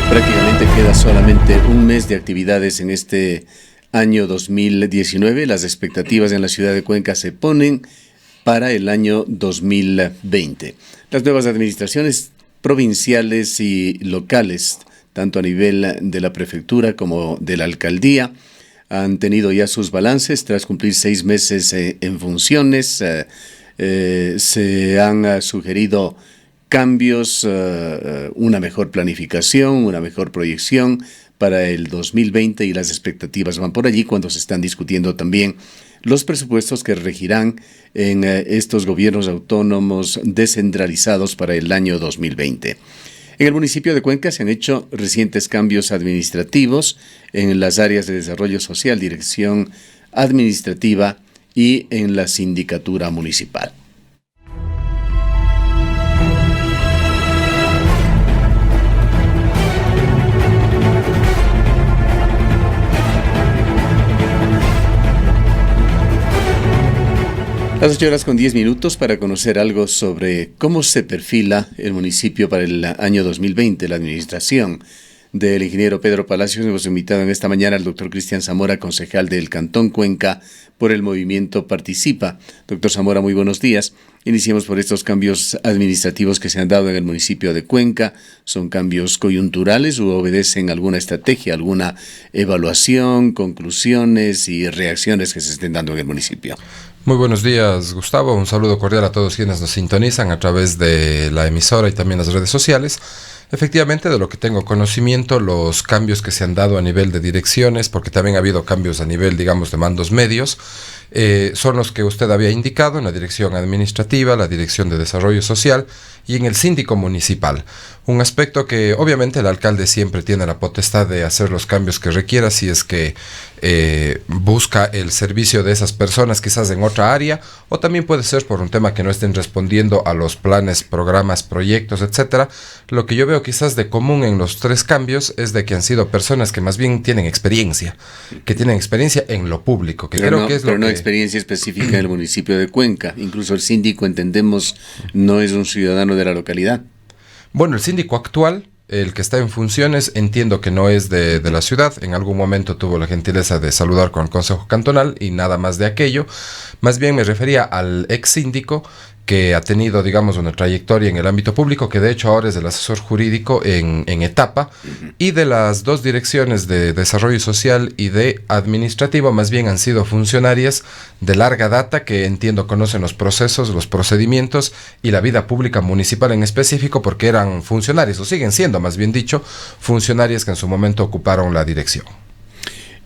Prácticamente queda solamente un mes de actividades en este año 2019. Las expectativas en la ciudad de Cuenca se ponen para el año 2020. Las nuevas administraciones provinciales y locales, tanto a nivel de la prefectura como de la alcaldía, han tenido ya sus balances tras cumplir 6 meses en funciones. Se han sugerido cambios, una mejor planificación, una mejor proyección para el 2020 y las expectativas van por allí cuando se están discutiendo también los presupuestos que regirán en estos gobiernos autónomos descentralizados para el año 2020. En el municipio de Cuenca se han hecho recientes cambios administrativos en las áreas de desarrollo social, dirección administrativa y en la sindicatura municipal. Las 8:10 para conocer algo sobre cómo se perfila el municipio para el año 2020. La administración del ingeniero Pedro Palacios. Hemos invitado en esta mañana al doctor Cristian Zamora, concejal del Cantón Cuenca por el movimiento Participa. Doctor Zamora, muy buenos días. Iniciemos por estos cambios administrativos que se han dado en el municipio de Cuenca. ¿Son cambios coyunturales o obedecen alguna estrategia, alguna evaluación, conclusiones y reacciones que se estén dando en el municipio? Muy buenos días, Gustavo. Un saludo cordial a todos quienes nos sintonizan a través de la emisora y también las redes sociales. Efectivamente, de lo que tengo conocimiento, los cambios que se han dado a nivel de direcciones, porque también ha habido cambios a nivel, digamos, de mandos medios, son los que usted había indicado en la dirección administrativa, la dirección de desarrollo social y en el síndico municipal. Un aspecto que obviamente el alcalde siempre tiene la potestad de hacer los cambios que requiera si es que busca el servicio de esas personas quizás en otra área, o también puede ser por un tema que no estén respondiendo a los planes, programas, proyectos, etcétera. Lo que yo veo quizás de común en los 3 cambios es de que han sido personas que más bien tienen experiencia, en lo público, que pero creo que es lo pero no que... experiencia específica en el municipio de Cuenca. Incluso el síndico, entendemos, no es un ciudadano de la localidad. Bueno, el síndico actual, el que está en funciones, entiendo que no es de la ciudad. En algún momento tuvo la gentileza de saludar con el Consejo Cantonal y nada más de aquello. Más bien me refería al ex síndico que ha tenido, digamos, una trayectoria en el ámbito público, que de hecho ahora es el asesor jurídico en etapa, y de las 2 direcciones de desarrollo social y de administrativo, más bien han sido funcionarias de larga data que entiendo conocen los procesos, los procedimientos y la vida pública municipal en específico, porque eran funcionarios, o siguen siendo, más bien dicho, funcionarias que en su momento ocuparon la dirección.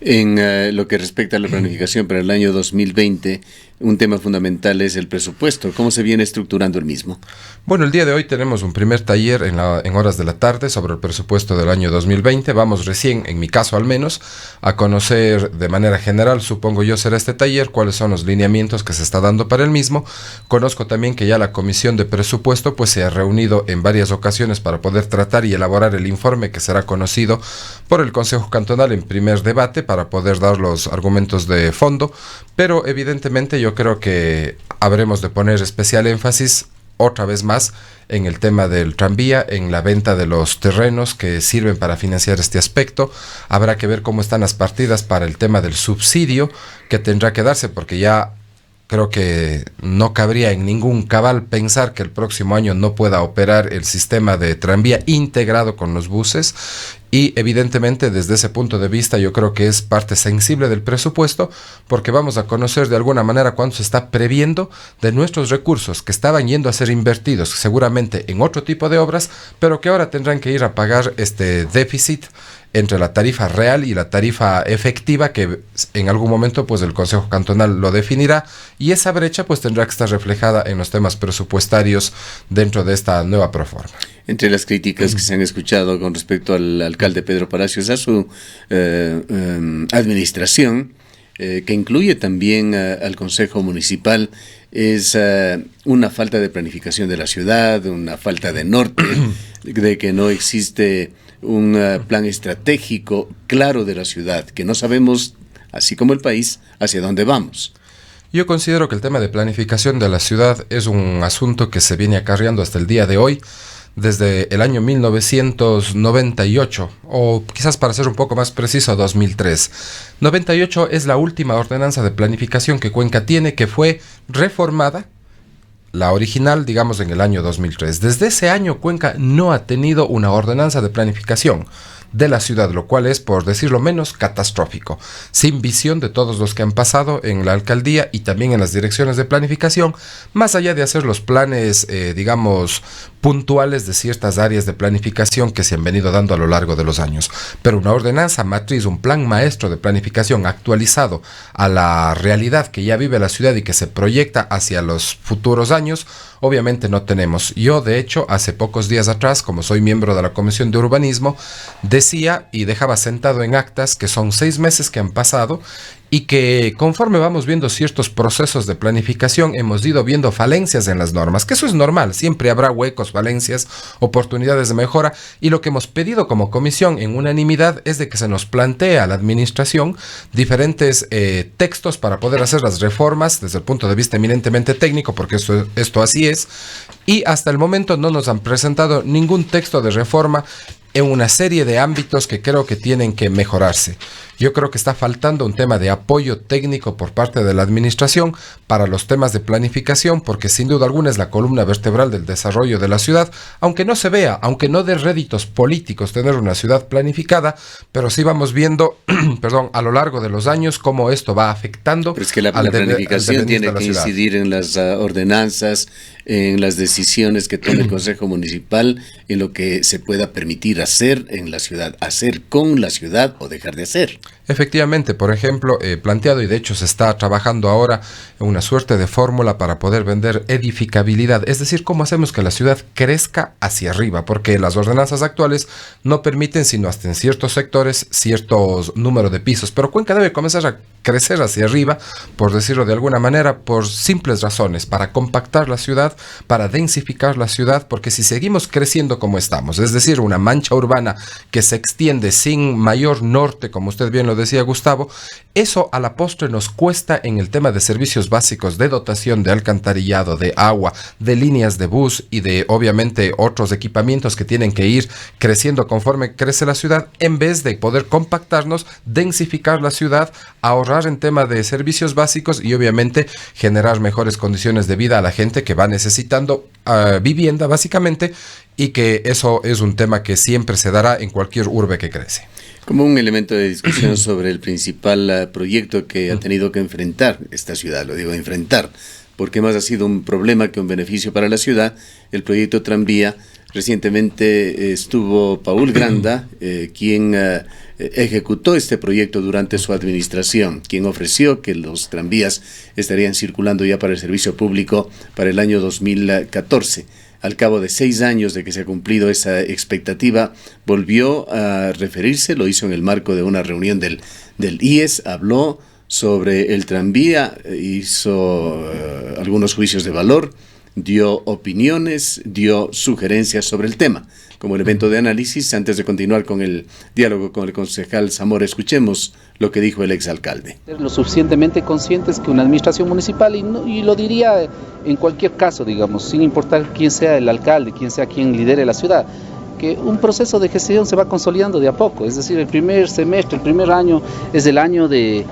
En lo que respecta a la planificación para el año 2020, un tema fundamental es el presupuesto. ¿Cómo se viene estructurando el mismo? Bueno, el día de hoy tenemos un primer taller en horas de la tarde sobre el presupuesto del año 2020. Vamos recién, en mi caso al menos, a conocer de manera general, supongo yo será este taller, cuáles son los lineamientos que se está dando para el mismo. Conozco también que ya la comisión de presupuesto pues se ha reunido en varias ocasiones para poder tratar y elaborar el informe que será conocido por el Consejo Cantonal en primer debate para poder dar los argumentos de fondo, pero evidentemente yo creo que habremos de poner especial énfasis otra vez más en el tema del tranvía, en la venta de los terrenos que sirven para financiar este aspecto. Habrá que ver cómo están las partidas para el tema del subsidio que tendrá que darse, porque ya creo que no cabría en ningún cabal pensar que el próximo año no pueda operar el sistema de tranvía integrado con los buses. Y evidentemente desde ese punto de vista yo creo que es parte sensible del presupuesto, porque vamos a conocer de alguna manera cuánto se está previendo de nuestros recursos que estaban yendo a ser invertidos seguramente en otro tipo de obras, pero que ahora tendrán que ir a pagar este déficit entre la tarifa real y la tarifa efectiva, que en algún momento pues el Consejo Cantonal lo definirá, y esa brecha pues tendrá que estar reflejada en los temas presupuestarios dentro de esta nueva proforma. Entre las críticas que se han escuchado con respecto al alcalde Pedro Palacios, a su administración, que incluye también al Consejo Municipal, es una falta de planificación de la ciudad, una falta de norte, de que no existe un plan estratégico claro de la ciudad, que no sabemos, así como el país, hacia dónde vamos. Yo considero que el tema de planificación de la ciudad es un asunto que se viene acarreando hasta el día de hoy desde el año 1998, o quizás para ser un poco más preciso, 2003. 98 es la última ordenanza de planificación que Cuenca tiene, que fue reformada, la original, digamos, en el año 2003. Desde ese año, Cuenca no ha tenido una ordenanza de planificación de la ciudad, lo cual es, por decirlo menos, catastrófico, sin visión de todos los que han pasado en la alcaldía y también en las direcciones de planificación, más allá de hacer los planes, digamos, puntuales de ciertas áreas de planificación que se han venido dando a lo largo de los años. Pero una ordenanza matriz, un plan maestro de planificación actualizado a la realidad que ya vive la ciudad y que se proyecta hacia los futuros años, obviamente no tenemos. Yo, de hecho, hace pocos días atrás, como soy miembro de la Comisión de Urbanismo, decía y dejaba sentado en actas que son 6 meses que han pasado y que conforme vamos viendo ciertos procesos de planificación hemos ido viendo falencias en las normas, que eso es normal, siempre habrá huecos, falencias, oportunidades de mejora, y lo que hemos pedido como comisión en unanimidad es de que se nos plantee a la administración diferentes textos para poder hacer las reformas desde el punto de vista eminentemente técnico, porque esto así es, y hasta el momento no nos han presentado ningún texto de reforma en una serie de ámbitos que creo que tienen que mejorarse. Yo creo que está faltando un tema de apoyo técnico por parte de la administración para los temas de planificación, porque sin duda alguna es la columna vertebral del desarrollo de la ciudad, aunque no se vea, aunque no dé réditos políticos tener una ciudad planificada, pero sí vamos viendo, a lo largo de los años cómo esto va afectando. Pero es que la planificación tiene que incidir en las ordenanzas, en las decisiones que tome el Consejo Municipal, en lo que se pueda permitir hacer en la ciudad, hacer con la ciudad o dejar de hacer. Efectivamente, por ejemplo, planteado, y de hecho se está trabajando ahora en una suerte de fórmula para poder vender edificabilidad, es decir, cómo hacemos que la ciudad crezca hacia arriba, porque las ordenanzas actuales no permiten sino hasta en ciertos sectores ciertos números de pisos, pero Cuenca debe comenzar a crecer hacia arriba, por decirlo de alguna manera, por simples razones, para compactar la ciudad, para densificar la ciudad, porque si seguimos creciendo como estamos, es decir, una mancha urbana que se extiende sin mayor norte, como usted bien lo decía, Gustavo, eso a la postre nos cuesta en el tema de servicios básicos, de dotación, de alcantarillado, de agua, de líneas de bus y de obviamente otros equipamientos que tienen que ir creciendo conforme crece la ciudad, en vez de poder compactarnos, densificar la ciudad, ahorrar en tema de servicios básicos y obviamente generar mejores condiciones de vida a la gente que va necesitando vivienda básicamente, y que eso es un tema que siempre se dará en cualquier urbe que crece. Como un elemento de discusión sobre el principal proyecto que ha tenido que enfrentar esta ciudad, lo digo enfrentar, porque más ha sido un problema que un beneficio para la ciudad, el proyecto tranvía. Recientemente estuvo Paul Granda, quien ejecutó este proyecto durante su administración, quien ofreció que los tranvías estarían circulando ya para el servicio público para el año 2014. Al cabo de 6 años de que se ha cumplido esa expectativa, volvió a referirse, lo hizo en el marco de una reunión del IES, habló sobre el tranvía, hizo algunos juicios de valor, dio opiniones, dio sugerencias sobre el tema. Como elemento de análisis, antes de continuar con el diálogo con el concejal Zamora, escuchemos lo que dijo el exalcalde. Lo suficientemente conscientes que una administración municipal, y lo diría en cualquier caso, digamos, sin importar quién sea el alcalde, quién sea quien lidere la ciudad, que un proceso de gestión se va consolidando de a poco, es decir, el primer semestre, el primer año es el año de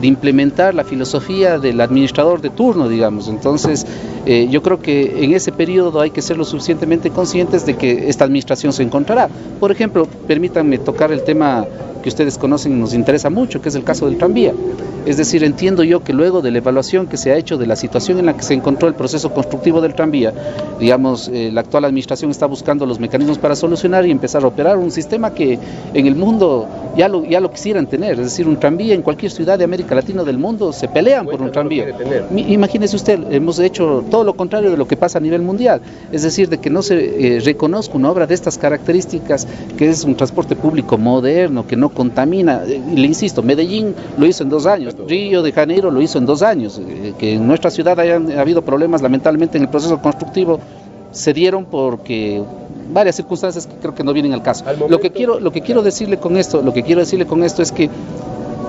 implementar la filosofía del administrador de turno, digamos. Entonces, yo creo que en ese periodo hay que ser lo suficientemente conscientes de que esta administración se encontrará. Por ejemplo, permítanme tocar el tema que ustedes conocen y nos interesa mucho, que es el caso del tranvía. Es decir, entiendo yo que luego de la evaluación que se ha hecho de la situación en la que se encontró el proceso constructivo del tranvía, digamos, la actual administración está buscando los mecanismos para solucionar y empezar a operar un sistema que en el mundo ya lo quisieran tener, es decir, un tranvía en cualquier ciudad de América Latina o del mundo se pelean por un tranvía. Imagínese usted, hemos hecho todo lo contrario de lo que pasa a nivel mundial, es decir, de que no se reconozca una obra de estas características, que es un transporte público moderno, que no contamina. Le insisto, Medellín lo hizo en 2 años, Río de Janeiro lo hizo en 2 años, que en nuestra ciudad hayan habido problemas lamentablemente en el proceso constructivo, se dieron porque varias circunstancias que creo que no vienen al caso. Lo que quiero decirle con esto es que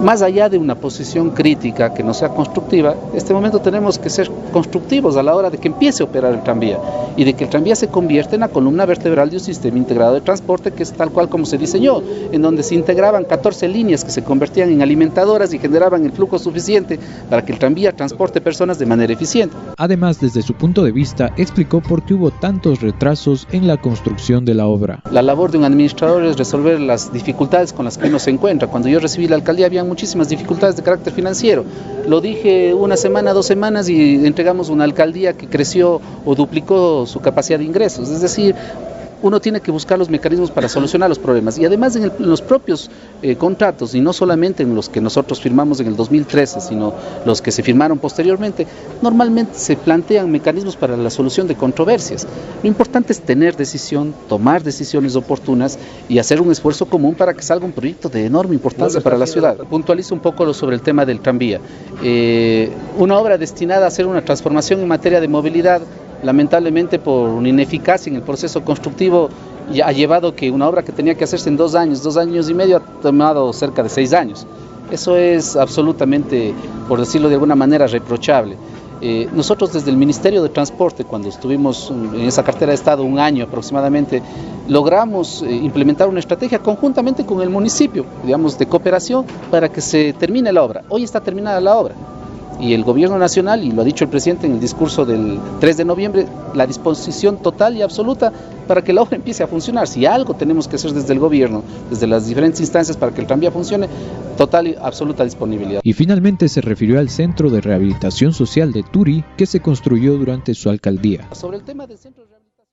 más allá de una posición crítica que no sea constructiva, en este momento tenemos que ser constructivos a la hora de que empiece a operar el tranvía y de que el tranvía se convierta en la columna vertebral de un sistema integrado de transporte que es tal cual como se diseñó, en donde se integraban 14 líneas que se convertían en alimentadoras y generaban el flujo suficiente para que el tranvía transporte personas de manera eficiente. Además, desde su punto de vista, explicó por qué hubo tantos retrasos en la construcción de la obra. La labor de un administrador es resolver las dificultades con las que uno se encuentra. Cuando yo recibí la alcaldía había muchísimas dificultades de carácter financiero. Lo dije una semana, 2 semanas y entregamos una alcaldía que creció o duplicó su capacidad de ingresos. Es decir, uno tiene que buscar los mecanismos para solucionar los problemas y además en los propios contratos y no solamente en los que nosotros firmamos en el 2013, sino los que se firmaron posteriormente, normalmente se plantean mecanismos para la solución de controversias. Lo importante es tener decisión, tomar decisiones oportunas y hacer un esfuerzo común para que salga un proyecto de enorme importancia para la ciudad. Puntualizo un poco sobre el tema del tranvía. Una obra destinada a hacer una transformación en materia de movilidad, lamentablemente por una ineficacia en el proceso constructivo, ya ha llevado que una obra que tenía que hacerse en 2 años y medio, ha tomado cerca de 6 años. Eso es absolutamente, por decirlo de alguna manera, reprochable. Nosotros desde el Ministerio de Transporte, cuando estuvimos en esa cartera de Estado 1 año aproximadamente, logramos implementar una estrategia conjuntamente con el municipio, digamos, de cooperación para que se termine la obra. Hoy está terminada la obra. Y el gobierno nacional, y lo ha dicho el presidente en el discurso del 3 de noviembre, la disposición total y absoluta para que la obra empiece a funcionar. Si algo tenemos que hacer desde el gobierno, desde las diferentes instancias para que el tranvía funcione, total y absoluta disponibilidad. Y finalmente se refirió al Centro de Rehabilitación Social de Turi, que se construyó durante su alcaldía. Sobre el tema del centro de rehabilitación.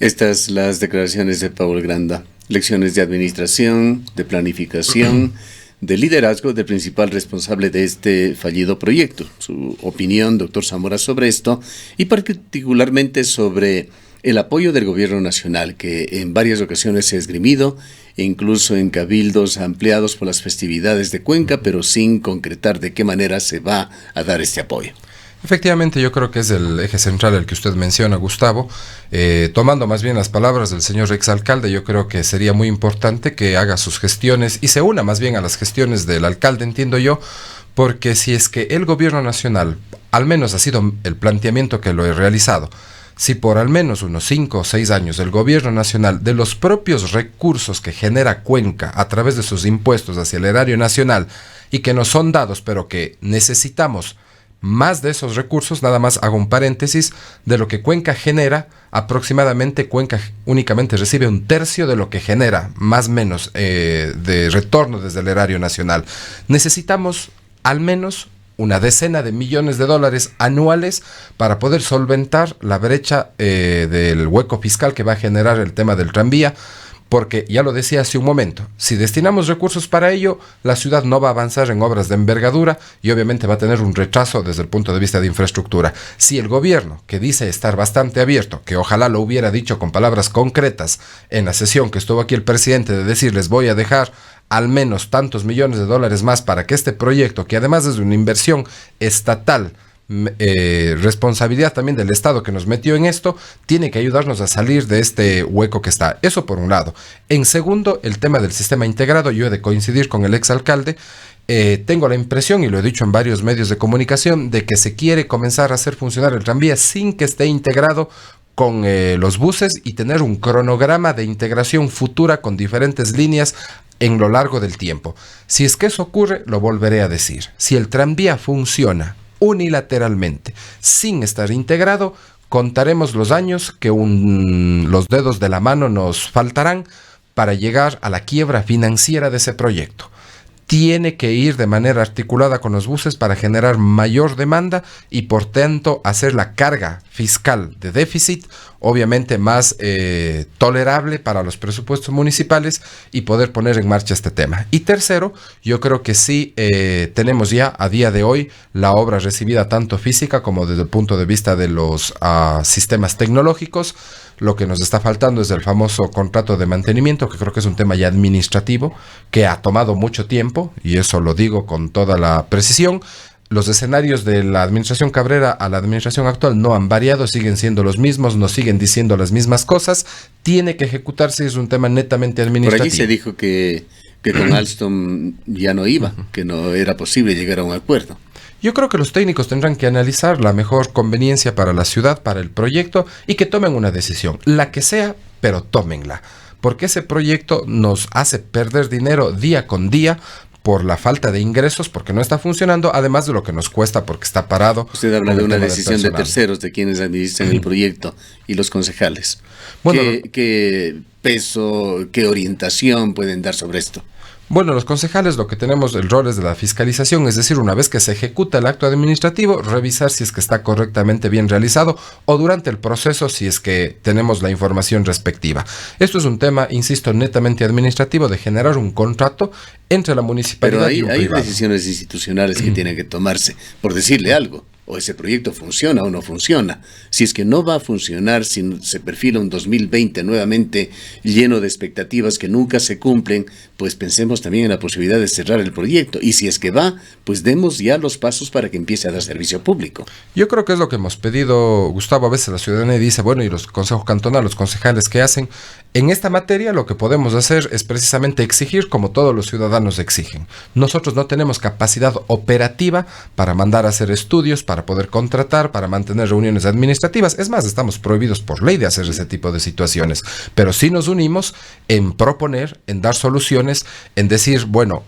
Estas las declaraciones de Paul Granda. Lecciones de administración, de planificación, de liderazgo del principal responsable de este fallido proyecto. Su opinión, doctor Zamora, sobre esto y particularmente sobre el apoyo del gobierno nacional que en varias ocasiones se ha esgrimido, incluso en cabildos ampliados por las festividades de Cuenca, pero sin concretar de qué manera se va a dar este apoyo. Efectivamente, yo creo que es el eje central el que usted menciona, Gustavo. Tomando más bien las palabras del señor exalcalde, yo creo que sería muy importante que haga sus gestiones y se una más bien a las gestiones del alcalde, entiendo yo, porque si es que el gobierno nacional, al menos ha sido el planteamiento que lo he realizado, si por al menos unos 5 o 6 años el gobierno nacional, de los propios recursos que genera Cuenca a través de sus impuestos hacia el erario nacional y que nos son dados, pero que necesitamos más de esos recursos, nada más hago un paréntesis, de lo que Cuenca genera, aproximadamente Cuenca únicamente recibe 1/3 de lo que genera, más o menos, de retorno desde el erario nacional. Necesitamos al menos una decena de millones de dólares anuales para poder solventar la brecha del hueco fiscal que va a generar el tema del tranvía, porque ya lo decía hace un momento, si destinamos recursos para ello, la ciudad no va a avanzar en obras de envergadura y obviamente va a tener un retraso desde el punto de vista de infraestructura. Si el gobierno, que dice estar bastante abierto, que ojalá lo hubiera dicho con palabras concretas en la sesión que estuvo aquí el presidente, de decirles voy a dejar al menos tantos millones de dólares más para que este proyecto, que además es una inversión estatal, responsabilidad también del Estado que nos metió en esto, tiene que ayudarnos a salir de este hueco que está. Eso por un lado. En segundo, el tema del sistema integrado. Yo he de coincidir con el exalcalde. Tengo la impresión, y lo he dicho en varios medios de comunicación, de que se quiere comenzar a hacer funcionar el tranvía sin que esté integrado con los buses y tener un cronograma de integración futura con diferentes líneas en lo largo del tiempo. Si es que eso ocurre, lo volveré a decir. Si el tranvía funciona unilateralmente, sin estar integrado, contaremos los años que los dedos de la mano nos faltarán para llegar a la quiebra financiera de ese proyecto. Tiene que ir de manera articulada con los buses para generar mayor demanda y por tanto hacer la carga fiscal de déficit obviamente más tolerable para los presupuestos municipales y poder poner en marcha este tema. Y tercero, yo creo que sí tenemos ya a día de hoy la obra recibida tanto física como desde el punto de vista de los sistemas tecnológicos. Lo que nos está faltando es el famoso contrato de mantenimiento, que creo que es un tema ya administrativo, que ha tomado mucho tiempo, y eso lo digo con toda la precisión. Los escenarios de la administración Cabrera a la administración actual no han variado, siguen siendo los mismos, nos siguen diciendo las mismas cosas. Tiene que ejecutarse, es un tema netamente administrativo. Por allí se dijo que que con Alstom ya no iba, que no era posible llegar a un acuerdo. Yo creo que los técnicos tendrán que analizar la mejor conveniencia para la ciudad, para el proyecto, y que tomen una decisión, la que sea, pero tómenla, porque ese proyecto nos hace perder dinero día con día por la falta de ingresos, porque no está funcionando, además de lo que nos cuesta porque está parado. Usted habla de una decisión de terceros, de quienes administran el proyecto, y los concejales. Bueno, ¿Qué peso, qué orientación pueden dar sobre esto? Bueno, los concejales lo que tenemos el rol es de la fiscalización, es decir, una vez que se ejecuta el acto administrativo, revisar si es que está correctamente bien realizado o durante el proceso si es que tenemos la información respectiva. Esto es un tema, insisto, netamente administrativo de generar un contrato entre la municipalidad y un privado. Pero hay decisiones institucionales que tienen que tomarse, por decirle algo. O ese proyecto funciona o no funciona. Si es que no va a funcionar, si se perfila un 2020 nuevamente lleno de expectativas que nunca se cumplen, pues pensemos también en la posibilidad de cerrar el proyecto. Y si es que va, pues demos ya los pasos para que empiece a dar servicio público. Yo creo que es lo que hemos pedido, Gustavo. A veces la ciudadanía dice, bueno, y los consejos cantonales, los concejales, ¿qué hacen? En esta materia lo que podemos hacer es precisamente exigir como todos los ciudadanos exigen. Nosotros no tenemos capacidad operativa para mandar a hacer estudios, para poder contratar, para mantener reuniones administrativas. Es más, estamos prohibidos por ley de hacer ese tipo de situaciones. Pero sí nos unimos en proponer, en dar soluciones, en decir, bueno,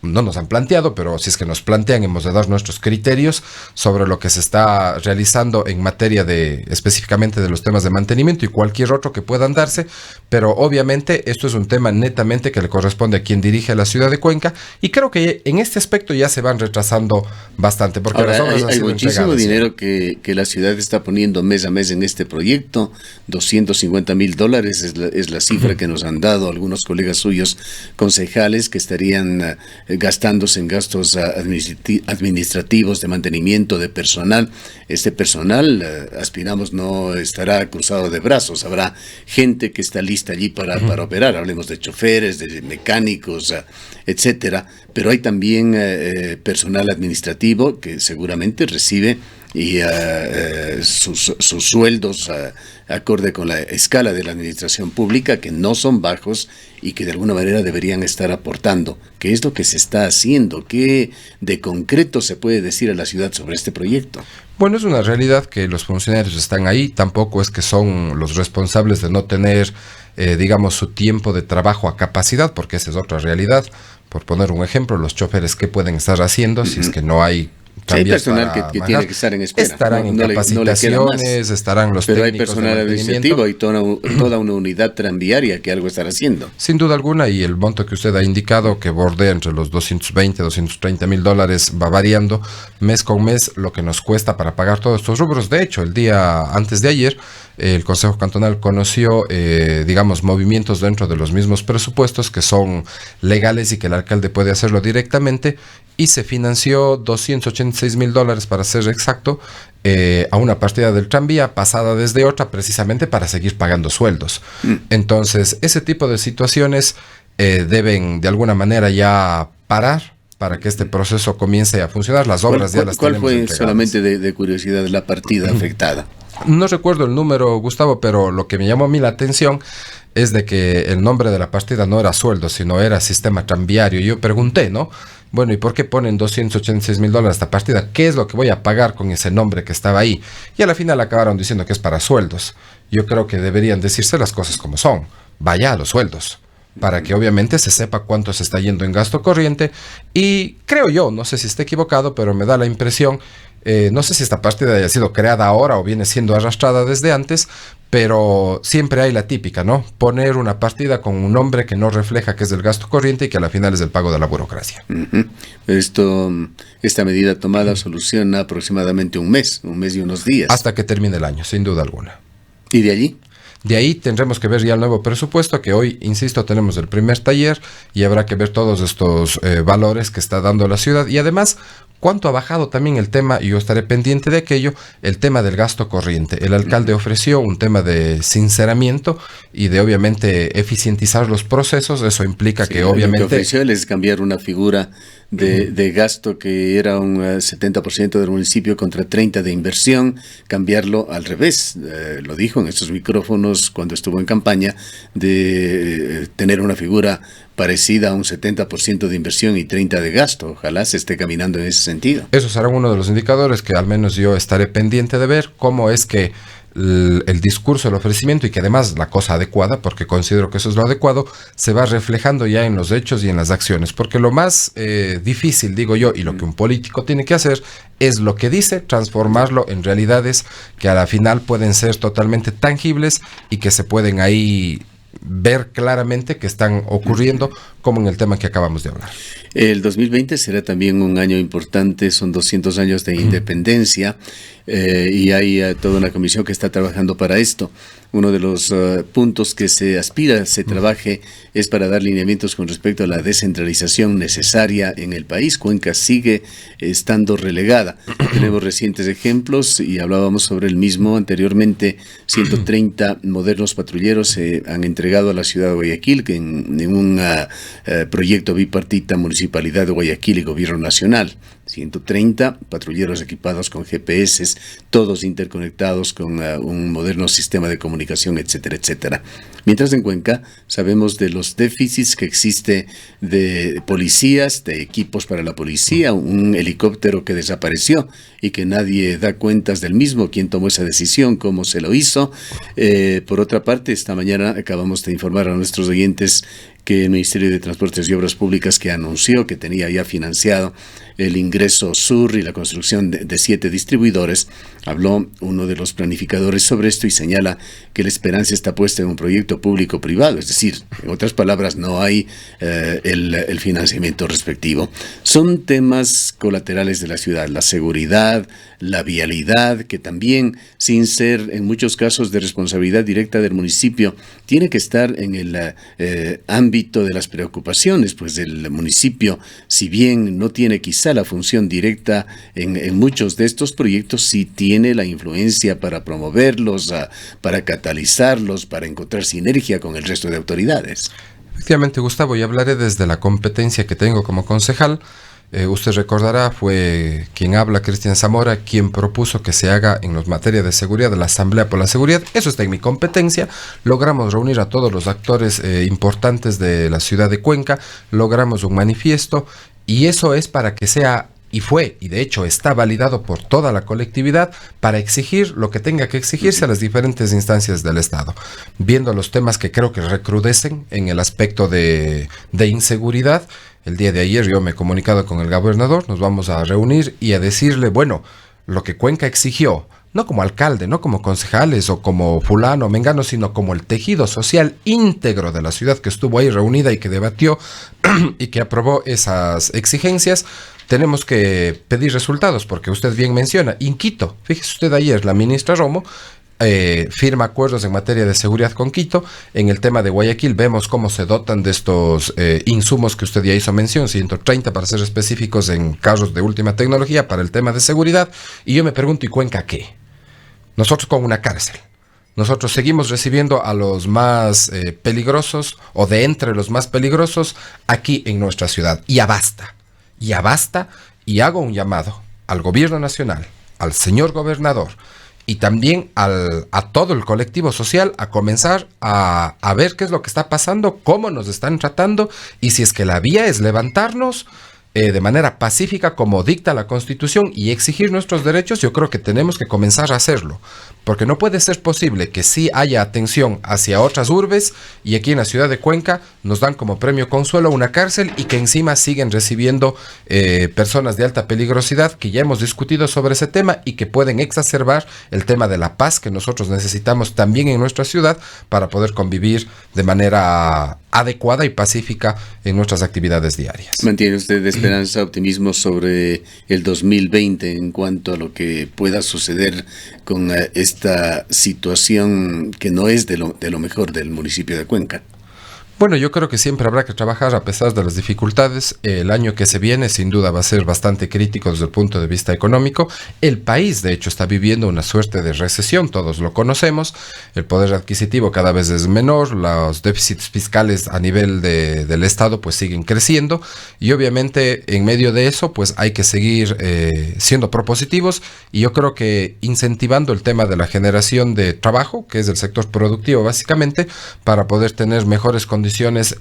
no nos han planteado, pero si es que nos plantean, hemos de dar nuestros criterios sobre lo que se está realizando en materia de, específicamente de los temas de mantenimiento y cualquier otro que puedan darse, pero obviamente esto es un tema netamente que le corresponde a quien dirige a la ciudad de Cuenca, y creo que en este aspecto ya se van retrasando bastante, porque ahora, las obras hay muchísimo dinero que la ciudad está poniendo mes a mes en este proyecto. $250,000 es la cifra que nos han dado algunos colegas suyos concejales que estarían gastándose en gastos administrativos, de mantenimiento, de personal. Este personal, aspiramos, no estará cruzado de brazos. Habrá gente que está lista allí para operar. Hablemos de choferes, de mecánicos, etcétera. Pero hay también personal administrativo que seguramente recibe y sus sueldos acorde con la escala de la administración pública, que no son bajos y que de alguna manera deberían estar aportando. ¿Qué es lo que se está haciendo? ¿Qué de concreto se puede decir a la ciudad sobre este proyecto? Bueno, es una realidad que los funcionarios están ahí, tampoco es que son los responsables de no tener, digamos, su tiempo de trabajo a capacidad, porque esa es otra realidad. Por poner un ejemplo, los choferes, ¿qué pueden estar haciendo si es que no hay? Hay personal que tiene que estar en espera. Estarán en capacitaciones, estarán los pero técnicos. Pero hay personal administrativo y toda una unidad tranviaria que algo estará haciendo. Sin duda alguna, y el monto que usted ha indicado, que bordea entre los $220,000-$230,000, va variando mes con mes lo que nos cuesta para pagar todos estos rubros. De hecho, el día antes de ayer, el Consejo Cantonal conoció, digamos, movimientos dentro de los mismos presupuestos que son legales y que el alcalde puede hacerlo directamente, y se financió $286,000, para ser exacto, a una partida del tranvía pasada desde otra, precisamente para seguir pagando sueldos. Entonces, ese tipo de situaciones deben de alguna manera ya parar para que este proceso comience a funcionar. Las obras ya las tenemos ¿Cuál fue entregadas. Solamente de curiosidad la partida afectada? No recuerdo el número, Gustavo, pero lo que me llamó a mí la atención es de que el nombre de la partida no era sueldo, sino era sistema tranviario. Yo pregunté, ¿no? Bueno, ¿y por qué ponen $286,000 esta partida? ¿Qué es lo que voy a pagar con ese nombre que estaba ahí? Y a la final acabaron diciendo que es para sueldos. Yo creo que deberían decirse las cosas como son. Vaya a los sueldos, para que obviamente se sepa cuánto se está yendo en gasto corriente. Y creo yo, no sé si esté equivocado, pero me da la impresión, no sé si esta partida haya sido creada ahora o viene siendo arrastrada desde antes, pero siempre hay la típica, ¿no? Poner una partida con un nombre que no refleja que es del gasto corriente y que a la final es del pago de la burocracia. Esta medida tomada soluciona aproximadamente un mes y unos días. Hasta que termine el año, sin duda alguna. ¿Y de allí? De ahí tendremos que ver ya el nuevo presupuesto, que hoy, insisto, tenemos el primer taller y habrá que ver todos estos valores que está dando la ciudad, y además cuánto ha bajado también el tema, y yo estaré pendiente de aquello, el tema del gasto corriente. El alcalde ofreció un tema de sinceramiento y de obviamente eficientizar los procesos. Eso implica que obviamente... Lo que ofreció es cambiar una figura de gasto que era un 70% del municipio contra 30% de inversión, cambiarlo al revés. Lo dijo en estos micrófonos cuando estuvo en campaña, de tener una figura parecida a un 70% de inversión y 30% de gasto. Ojalá se esté caminando en ese sentido. Eso será uno de los indicadores que al menos yo estaré pendiente de ver, cómo es que el discurso, el ofrecimiento y que además la cosa adecuada, porque considero que eso es lo adecuado, se va reflejando ya en los hechos y en las acciones, porque lo más difícil, digo yo, y lo que un político tiene que hacer es lo que dice, transformarlo en realidades que a la final pueden ser totalmente tangibles y que se pueden ahí ver claramente que están ocurriendo, como en el tema que acabamos de hablar. El 2020 será también un año importante, son 200 años de independencia, y hay toda una comisión que está trabajando para esto. Uno de los puntos que se aspira, se trabaje, es para dar lineamientos con respecto a la descentralización necesaria en el país. Cuenca sigue estando relegada. Tenemos recientes ejemplos y hablábamos sobre el mismo anteriormente. 130 modernos patrulleros se han entregado a la ciudad de Guayaquil, que en un proyecto bipartita, Municipalidad de Guayaquil y Gobierno Nacional. 130 patrulleros equipados con GPS, todos interconectados con un moderno sistema de comunicación, etcétera, etcétera. Mientras en Cuenca sabemos de los déficits que existe de policías, de equipos para la policía, un helicóptero que desapareció y que nadie da cuentas del mismo, quién tomó esa decisión, cómo se lo hizo. Por otra parte, esta mañana acabamos de informar a nuestros oyentes que el Ministerio de Transportes y Obras Públicas, que anunció que tenía ya financiado el ingreso sur y la construcción de 7 distribuidores, habló uno de los planificadores sobre esto y señala que la esperanza está puesta en un proyecto público-privado, es decir, en otras palabras, no hay el financiamiento respectivo. Son temas colaterales de la ciudad, la seguridad, la vialidad, que también, sin ser en muchos casos de responsabilidad directa del municipio, tiene que estar en el ámbito de las preocupaciones, pues el municipio, si bien no tiene quizá la función directa en muchos de estos proyectos, sí tiene la influencia para promoverlos, para catalizarlos, para encontrar sinergia con el resto de autoridades. Efectivamente, Gustavo, y hablaré desde la competencia que tengo como concejal. Usted recordará, fue quien habla, Cristian Zamora, quien propuso que se haga en los materia de seguridad la Asamblea por la Seguridad. Eso está en mi competencia. Logramos reunir a todos los actores importantes de la ciudad de Cuenca, logramos un manifiesto, y eso es para que sea, y fue, y de hecho está validado por toda la colectividad, para exigir lo que tenga que exigirse a las diferentes instancias del Estado. Viendo los temas que creo que recrudecen en el aspecto de inseguridad, el día de ayer yo me he comunicado con el gobernador, nos vamos a reunir y a decirle, bueno, lo que Cuenca exigió, no como alcalde, no como concejales o como fulano o mengano, sino como el tejido social íntegro de la ciudad que estuvo ahí reunida y que debatió y que aprobó esas exigencias. Tenemos que pedir resultados, porque usted bien menciona, en Quito, fíjese usted ayer, la ministra Romo firma acuerdos en materia de seguridad con Quito. En el tema de Guayaquil vemos cómo se dotan de estos insumos que usted ya hizo mención, 130 para ser específicos, en carros de última tecnología para el tema de seguridad. Y yo me pregunto, ¿y Cuenca qué? Nosotros con una cárcel. Nosotros seguimos recibiendo a los más peligrosos, o de entre los más peligrosos, aquí en nuestra ciudad. Ya basta. Ya basta. Y hago un llamado al gobierno nacional, al señor gobernador, y también a todo el colectivo social, a comenzar a ver qué es lo que está pasando, cómo nos están tratando, y si es que la vía es levantarnos de manera pacífica como dicta la Constitución y exigir nuestros derechos, yo creo que tenemos que comenzar a hacerlo, porque no puede ser posible que sí haya atención hacia otras urbes y aquí en la ciudad de Cuenca nos dan como premio consuelo una cárcel y que encima siguen recibiendo personas de alta peligrosidad, que ya hemos discutido sobre ese tema y que pueden exacerbar el tema de la paz que nosotros necesitamos también en nuestra ciudad para poder convivir de manera adecuada y pacífica en nuestras actividades diarias. ¿Mantiene usted esperanza, optimismo sobre el 2020 en cuanto a lo que pueda suceder con esta situación que no es de lo mejor del municipio de Cuenca? Bueno, yo creo que siempre habrá que trabajar a pesar de las dificultades. El año que se viene sin duda va a ser bastante crítico desde el punto de vista económico. El país, de hecho, está viviendo una suerte de recesión, todos lo conocemos. El poder adquisitivo cada vez es menor, los déficits fiscales a nivel del Estado pues siguen creciendo y obviamente en medio de eso pues hay que seguir siendo propositivos, y yo creo que incentivando el tema de la generación de trabajo, que es del sector productivo básicamente, para poder tener mejores condiciones condiciones,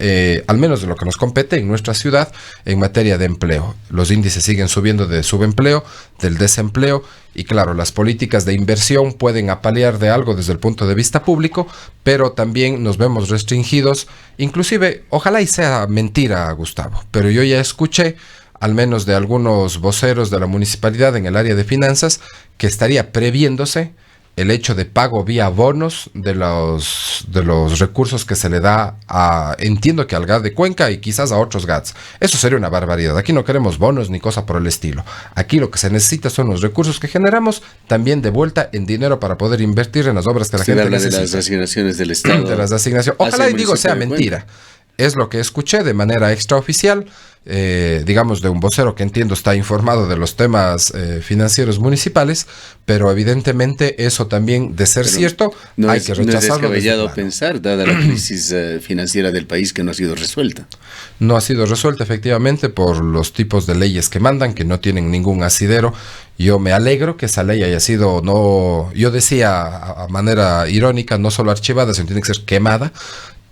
al menos de lo que nos compete en nuestra ciudad, en materia de empleo. Los índices siguen subiendo de subempleo, del desempleo, y claro, las políticas de inversión pueden apalear de algo desde el punto de vista público, pero también nos vemos restringidos, inclusive, ojalá y sea mentira, Gustavo, pero yo ya escuché, al menos de algunos voceros de la municipalidad en el área de finanzas, que estaría previéndose el hecho de pago vía bonos de los recursos que se le da entiendo que al GAT de Cuenca y quizás a otros GATs. Eso sería una barbaridad. Aquí no queremos bonos ni cosa por el estilo. Aquí lo que se necesita son los recursos que generamos, también de vuelta en dinero para poder invertir en las obras que la gente necesita. De las asignaciones del Estado. De las asignaciones. Ojalá y digo sea mentira. Es lo que escuché de manera extraoficial, digamos de un vocero que entiendo está informado de los temas financieros municipales, pero evidentemente eso también, de ser cierto, hay que rechazarlo. No es descabellado pensar, dada la crisis financiera del país, que no ha sido resuelta. No ha sido resuelta efectivamente por los tipos de leyes que mandan, que no tienen ningún asidero. Yo me alegro que esa ley haya sido, yo decía a manera irónica, no solo archivada, sino tiene que ser quemada.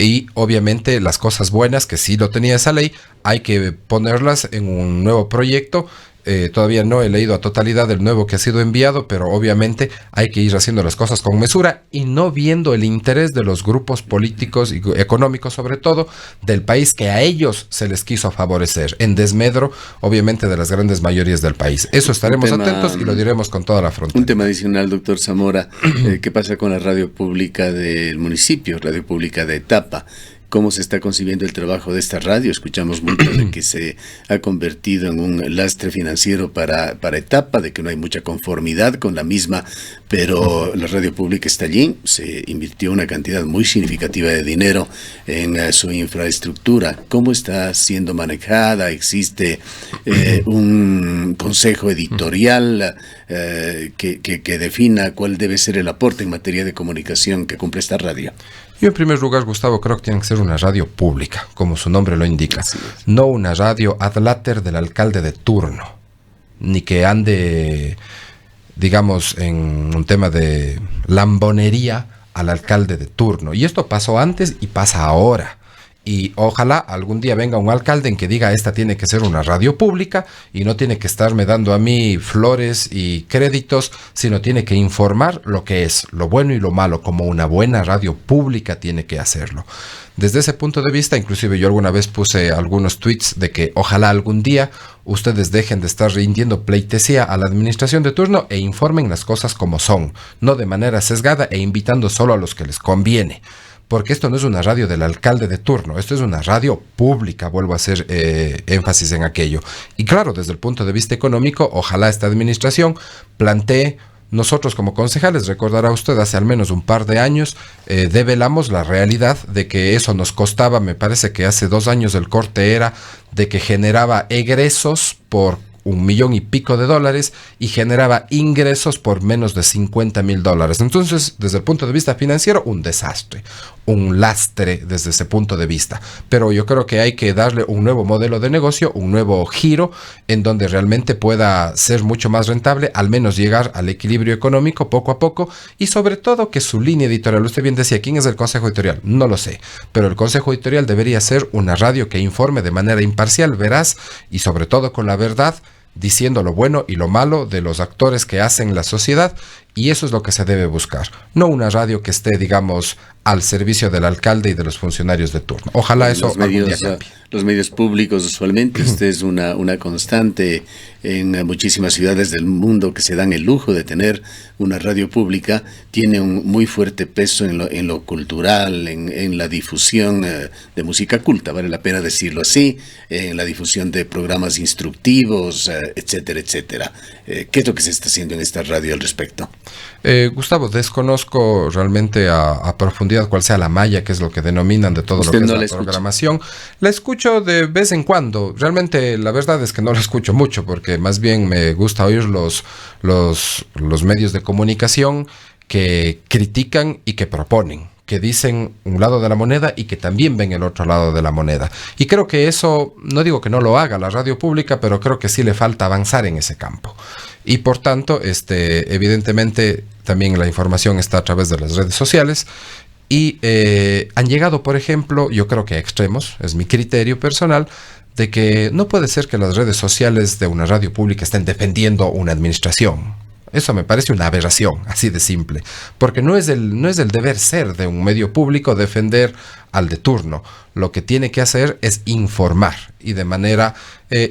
Y obviamente las cosas buenas que sí lo tenía esa ley, hay que ponerlas en un nuevo proyecto. Todavía no he leído a totalidad el nuevo que ha sido enviado, pero obviamente hay que ir haciendo las cosas con mesura y no viendo el interés de los grupos políticos y económicos, sobre todo, del país que a ellos se les quiso favorecer, en desmedro, obviamente, de las grandes mayorías del país. Eso estaremos atentos y lo diremos con toda la frontalidad. Un tema adicional, doctor Zamora, ¿qué pasa con la radio pública del municipio, radio pública de Etapa? ¿Cómo se está concibiendo el trabajo de esta radio? Escuchamos mucho de que se ha convertido en un lastre financiero para Etapa, de que no hay mucha conformidad con la misma, pero la radio pública está allí, se invirtió una cantidad muy significativa de dinero en su infraestructura. ¿Cómo está siendo manejada? ¿Existe un consejo editorial que defina cuál debe ser el aporte en materia de comunicación que cumple esta radio? Yo en primer lugar, Gustavo, creo que tiene que ser una radio pública, como su nombre lo indica. No una radio ad later del alcalde de turno, ni que ande, digamos, en un tema de lambonería al alcalde de turno. Y esto pasó antes y pasa ahora. Y ojalá algún día venga un alcalde en que diga esta tiene que ser una radio pública y no tiene que estarme dando a mí flores y créditos, sino tiene que informar lo que es, lo bueno y lo malo, como una buena radio pública tiene que hacerlo. Desde ese punto de vista, inclusive yo alguna vez puse algunos tweets de que ojalá algún día ustedes dejen de estar rindiendo pleitesía a la administración de turno e informen las cosas como son, no de manera sesgada e invitando solo a los que les conviene. Porque esto no es una radio del alcalde de turno, esto es una radio pública, vuelvo a hacer énfasis en aquello. Y claro, desde el punto de vista económico, ojalá esta administración plantee, nosotros como concejales, recordará usted, hace al menos un par de años, develamos la realidad de que eso nos costaba, me parece que hace 2 años el corte era de que generaba egresos por $1 millón y pico y generaba ingresos por menos de $50,000. Entonces, desde el punto de vista financiero, un desastre, un lastre desde ese punto de vista. Pero yo creo que hay que darle un nuevo modelo de negocio, un nuevo giro en donde realmente pueda ser mucho más rentable, al menos llegar al equilibrio económico poco a poco y sobre todo que su línea editorial, usted bien decía, ¿quién es el consejo editorial? No lo sé, pero el consejo editorial debería ser una radio que informe de manera imparcial, veraz y sobre todo con la verdad, diciendo lo bueno y lo malo de los actores que hacen la sociedad, y eso es lo que se debe buscar, no una radio que esté, digamos, al servicio del alcalde y de los funcionarios de turno. Ojalá eso algún día cambie. Los medios públicos usualmente, esta es una constante en muchísimas ciudades del mundo que se dan el lujo de tener una radio pública, tiene un muy fuerte peso en lo cultural, en la difusión de música culta, vale la pena decirlo así, en la difusión de programas instructivos, etcétera, etcétera. ¿Qué es lo que se está haciendo en esta radio al respecto? Gustavo, desconozco realmente a profundidad cuál sea la malla, que es lo que denominan de todo lo que es la programación. La escucho de vez en cuando. Realmente la verdad es que no la escucho mucho porque más bien me gusta oír los medios de comunicación que critican y que proponen, que dicen un lado de la moneda y que también ven el otro lado de la moneda. Y creo que eso, no digo que no lo haga la radio pública, pero creo que sí le falta avanzar en ese campo. Y por tanto, evidentemente, también la información está a través de las redes sociales. Y han llegado, por ejemplo, yo creo que a extremos, es mi criterio personal, de que no puede ser que las redes sociales de una radio pública estén defendiendo una administración. Eso me parece una aberración, así de simple, porque no es el deber ser de un medio público defender al de turno. Lo que tiene que hacer es informar, y de manera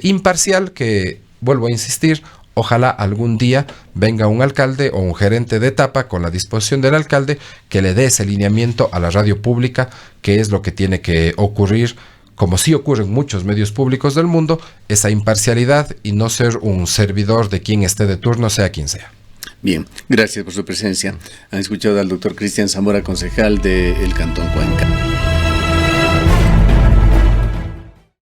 imparcial, que, vuelvo a insistir, ojalá algún día venga un alcalde o un gerente de etapa con la disposición del alcalde que le dé ese lineamiento a la radio pública, que es lo que tiene que ocurrir, como sí ocurre en muchos medios públicos del mundo, esa imparcialidad y no ser un servidor de quien esté de turno, sea quien sea. Bien, gracias por su presencia. Han escuchado al doctor Cristian Zamora, concejal del Cantón Cuenca.